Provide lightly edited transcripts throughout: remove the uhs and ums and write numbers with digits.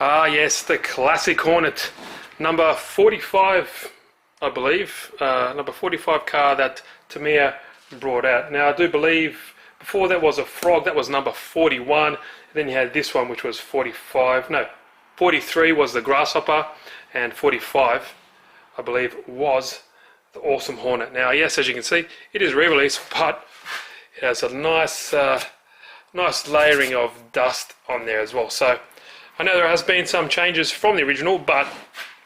Ah, yes, the classic Hornet, number 45, I believe, number 45 car that Tamiya brought out. Now, I do believe before that was a Frog, that was number 41. And then you had this one, which was 45. No, 43 was the Grasshopper, and 45, I believe, was the awesome Hornet. Now, yes, as you can see, it is re-released, but it has a nice, nice layering of dust on there as well. So I know there has been some changes from the original, but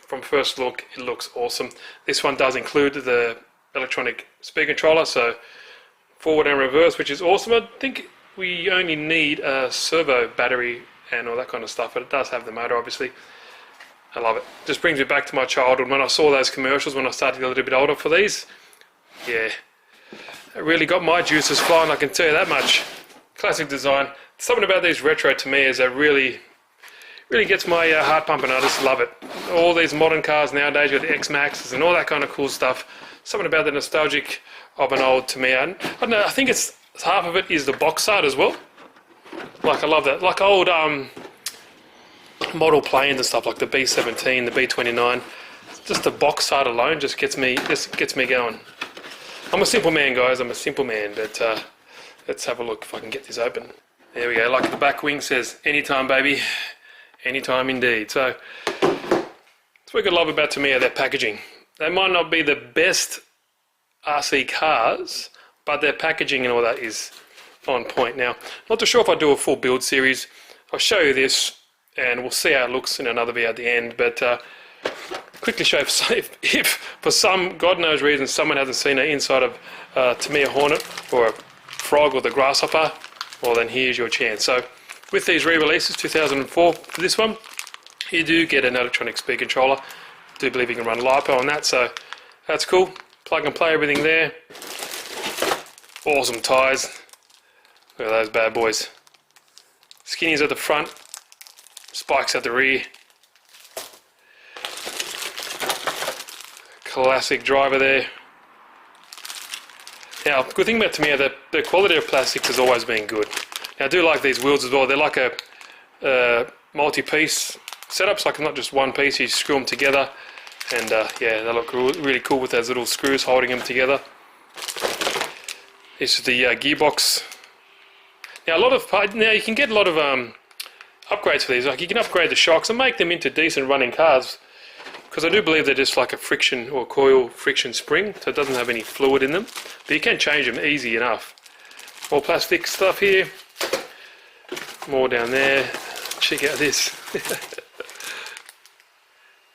from first look, it looks awesome. This one does include the electronic speed controller, so forward and reverse, which is awesome. I think we only need a servo battery and all that kind of stuff, but it does have the motor, obviously. I love it. Just brings me back to my childhood when I saw those commercials when I started to get a little bit older for these. Yeah, it really got my juices flowing, I can tell you that much. Classic design. Something about these retro to me is that really gets my heart pumping. I just love it. All these modern cars nowadays, you've got the X-Maxes and all that kind of cool stuff. Something about the nostalgic of an old Tamiya. And I don't know, I think it's half of it is the box art as well. Like, I love that. Like old model planes and stuff, like the B-17, the B-29. Just the box art alone just gets me going. I'm a simple man, guys. I'm a simple man. But let's have a look if I can get this open. There we go. Like the back wing says, anytime, baby. Anytime indeed. So that's what I love about Tamiya, their packaging. They might not be the best RC cars, but their packaging and all that is on point. Now, not too sure if I do a full build series. I'll show you this and we'll see how it looks in another video at the end, but quickly show if for some God knows reason someone hasn't seen the inside of Tamiya Hornet or a Frog or the Grasshopper, well then here's your chance. So with these re-releases, 2004 for this one, you do get an electronic speed controller. I do believe you can run LiPo on that, so that's cool. Plug and play everything there. Awesome tyres. Look at those bad boys. Skinnies at the front, spikes at the rear. Classic driver there. Now, good thing about Tamiya, the quality of plastics has always been good. Now, I do like these wheels as well. They're like a multi-piece setup, so like not just one piece, you screw them together. And yeah, they look really cool with those little screws holding them together. This is the gearbox. Now, you can get a lot of upgrades for these. Like you can upgrade the shocks and make them into decent running cars, because I do believe they're just like a friction or coil friction spring, so it doesn't have any fluid in them. But you can change them easy enough. More plastic stuff here. More down there. Check out this.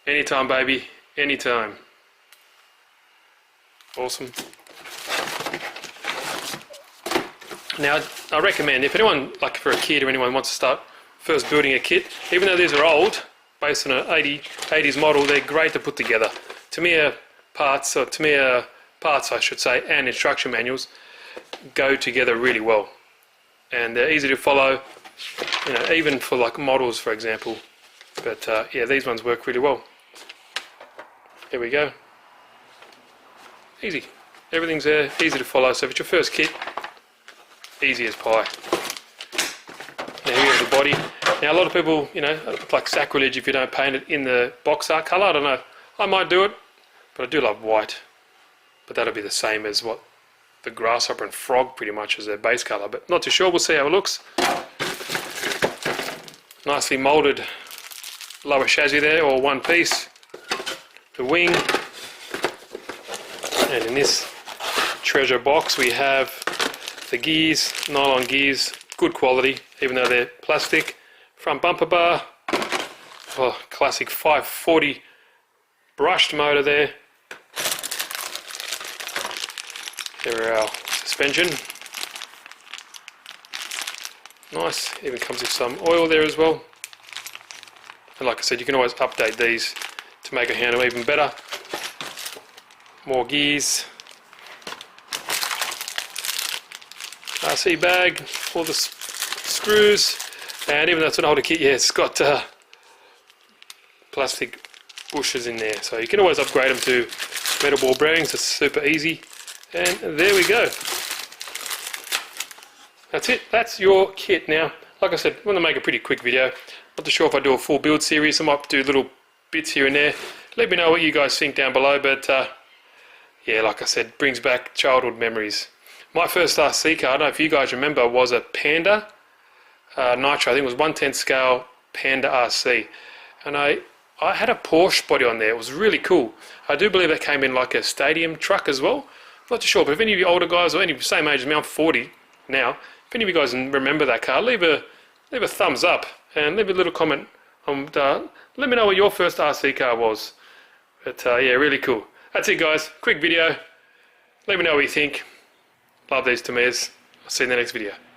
Anytime, baby. Anytime. Awesome. Now, I recommend if anyone, like for a kid or anyone wants to start first building a kit, even though these are old, based on an 80s model, they're great to put together. Tamiya parts, I should say, and instruction manuals go together really well. And they're easy to follow, you know, even for like models, for example. But yeah, these ones work really well. There we go. Easy. Everything's there, easy to follow. So if it's your first kit, easy as pie. Now here's the body. Now a lot of people, you know, it's like sacrilege if you don't paint it in the box art colour. I don't know. I might do it, but I do love white. But that'll be the same as what the Grasshopper and Frog pretty much is their base colour. But not too sure. We'll see how it looks. Nicely moulded lower chassis there, all one piece. The wing. And in this treasure box we have the gears, nylon gears, good quality, even though they're plastic. Front bumper bar, oh, classic 540 brushed motor there. There are our suspension. Nice, even comes with some oil there as well. And like I said, you can always update these to make a handle even better. More gears. RC bag, all the screws, and even though it's an older kit, yeah, it's got plastic bushers in there, so you can always upgrade them to metal ball bearings. It's super easy, and there we go. That's it. That's your kit. Now, like I said, I want to make a pretty quick video. Not too sure if I do a full build series. I might do little bits here and there. Let me know what you guys think down below, but yeah, like I said, brings back childhood memories. My first RC car, I don't know if you guys remember, was a Panda Nitro. I think it was 1/10 scale Panda RC, and I had a Porsche body on there. It was really cool. I do believe that came in like a stadium truck as well. I'm not too sure, but if any of you older guys or any same age as me, I'm 40 now. If any of you guys remember that car, leave a thumbs up and leave a little comment. Let me know what your first RC car was. But yeah, really cool. That's it, guys. Quick video. Let me know what you think. Love these Tamiyas. I'll see you in the next video.